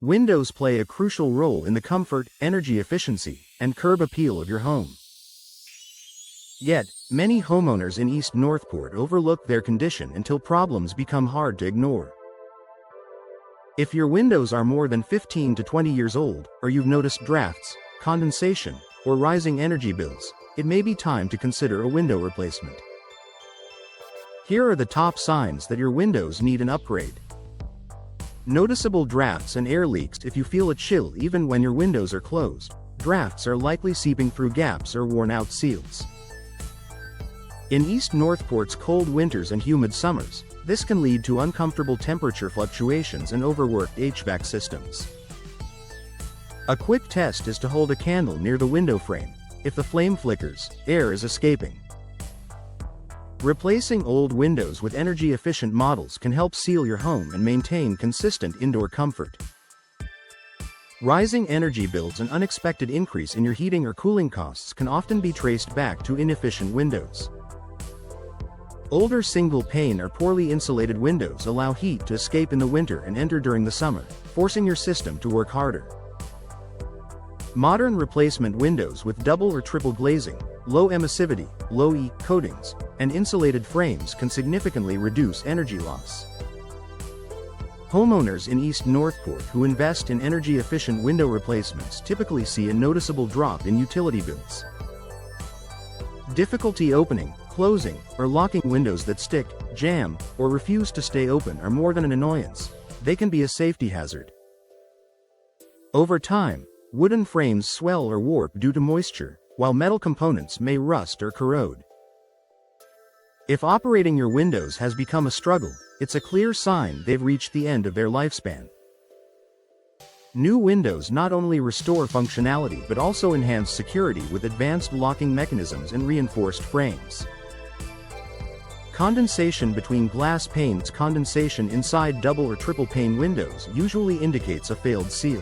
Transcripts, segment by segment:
Windows play a crucial role in the comfort, energy efficiency, and curb appeal of your home. Yet, many homeowners in East Northport overlook their condition until problems become hard to ignore. If your windows are more than 15 to 20 years old, or you've noticed drafts, condensation, or rising energy bills, it may be time to consider a window replacement. Here are the top signs that your windows need an upgrade. Noticeable drafts and air leaks. If you feel a chill even when your windows are closed, drafts are likely seeping through gaps or worn-out seals. In East Northport's cold winters and humid summers, this can lead to uncomfortable temperature fluctuations and overworked HVAC systems. A quick test is to hold a candle near the window frame. If the flame flickers, air is escaping. Replacing old windows with energy-efficient models can help seal your home and maintain consistent indoor comfort. Rising energy bills and unexpected increase in your heating or cooling costs can often be traced back to inefficient windows. Older single-pane or poorly insulated windows allow heat to escape in the winter and enter during the summer, forcing your system to work harder. Modern replacement windows with double or triple glazing, low emissivity, low E coatings, and insulated frames can significantly reduce energy loss. Homeowners in East Northport who invest in energy-efficient window replacements typically see a noticeable drop in utility bills. Difficulty opening, closing, or locking windows that stick, jam, or refuse to stay open are more than an annoyance. They can be a safety hazard. Over time, wooden frames swell or warp due to moisture, while metal components may rust or corrode. If operating your windows has become a struggle, it's a clear sign they've reached the end of their lifespan. New windows not only restore functionality but also enhance security with advanced locking mechanisms and reinforced frames. Condensation between glass panes. Condensation inside double or triple pane windows usually indicates a failed seal.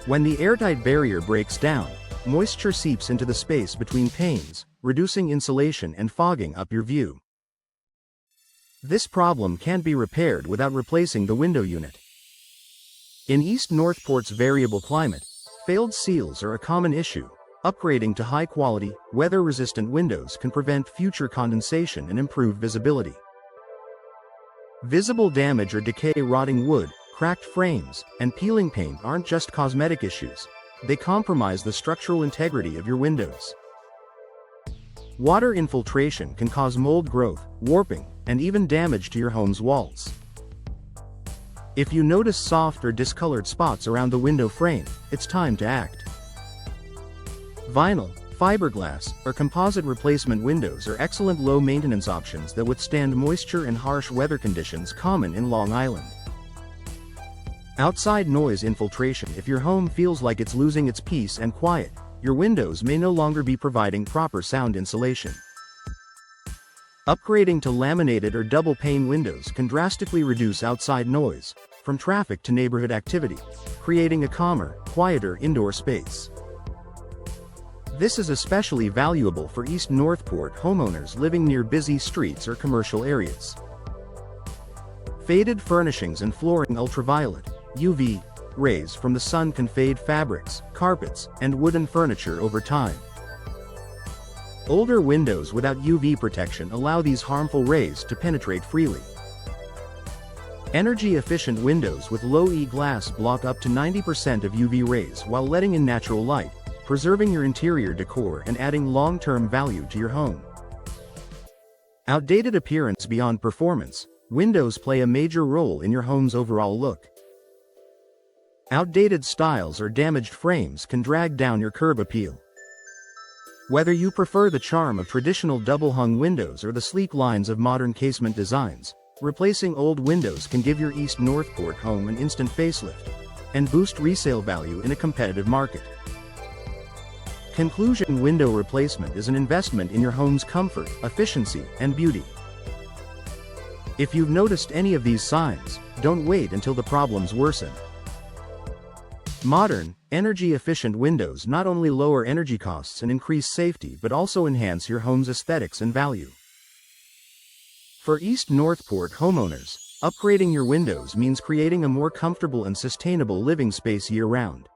When the airtight barrier breaks down, moisture seeps into the space between panes, reducing insulation and fogging up your view. This problem can't be repaired without replacing the window unit. In East Northport's variable climate, failed seals are a common issue. Upgrading to high-quality, weather-resistant windows can prevent future condensation and improve visibility. Visible damage or decay. Rotting wood, cracked frames, and peeling paint aren't just cosmetic issues. They compromise the structural integrity of your windows. Water infiltration can cause mold growth, warping, and even damage to your home's walls. If you notice soft or discolored spots around the window frame, it's time to act. Vinyl, fiberglass, or composite replacement windows are excellent low-maintenance options that withstand moisture and harsh weather conditions common in Long Island. Outside noise infiltration. If your home feels like it's losing its peace and quiet, your windows may no longer be providing proper sound insulation. Upgrading to laminated or double-pane windows can drastically reduce outside noise, from traffic to neighborhood activity, creating a calmer, quieter indoor space. This is especially valuable for East Northport homeowners living near busy streets or commercial areas. Faded furnishings and flooring. Ultraviolet, UV, rays from the sun can fade fabrics, carpets, and wooden furniture over time. Older windows without UV protection allow these harmful rays to penetrate freely. Energy-efficient windows with low-E glass block up to 90% of UV rays while letting in natural light, preserving your interior decor and adding long-term value to your home. Outdated appearance. Beyond performance, windows play a major role in your home's overall look. Outdated styles or damaged frames can drag down your curb appeal. Whether you prefer the charm of traditional double-hung windows or the sleek lines of modern casement designs, replacing old windows can give your East Northport home an instant facelift and boost resale value in a competitive market. Conclusion: window replacement is an investment in your home's comfort, efficiency, and beauty. If you've noticed any of these signs, don't wait until the problems worsen. Modern, energy-efficient windows not only lower energy costs and increase safety but also enhance your home's aesthetics and value. For East Northport homeowners, Upgrading your windows means creating a more comfortable and sustainable living space year-round.